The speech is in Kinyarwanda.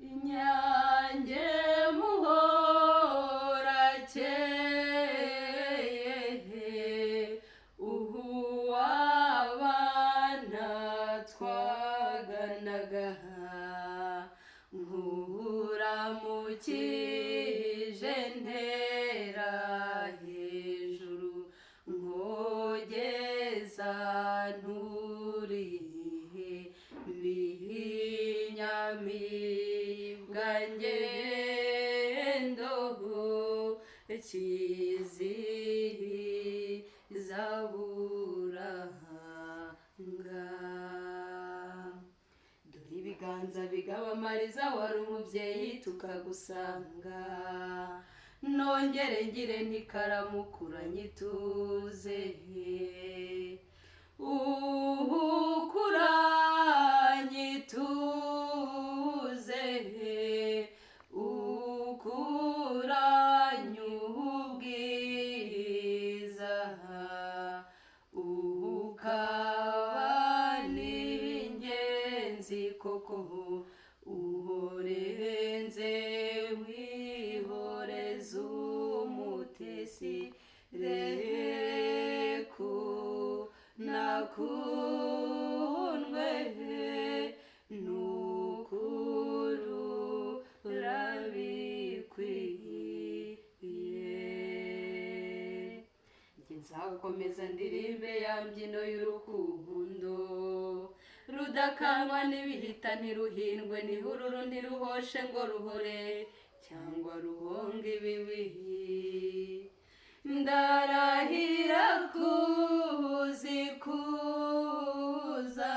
inyange muhorakeye uwabana twaganaga nkuramukije ntera hejuru nkogeza nturihe bihinyamibwa ngendoho kizihiza buranga dore ibiganza bigabamariza wari umubyeyi tukagusanga nongere ngire ntikaramukuranye ituze ukuranye ituze ukuranye ubwiza ukaba n'ingenzi koko uhorenze wihoreza umutesi reku nakundwe nukuru urabikwiye njye nzakomeza ndirimbe ya mbyino y'urukundo rudakanwa n'ibihita ntiruhindwe n'ihururu ntiruhoshe ngo ruhore cyangwa ruhonge ibibihi ndarahira kuzikuza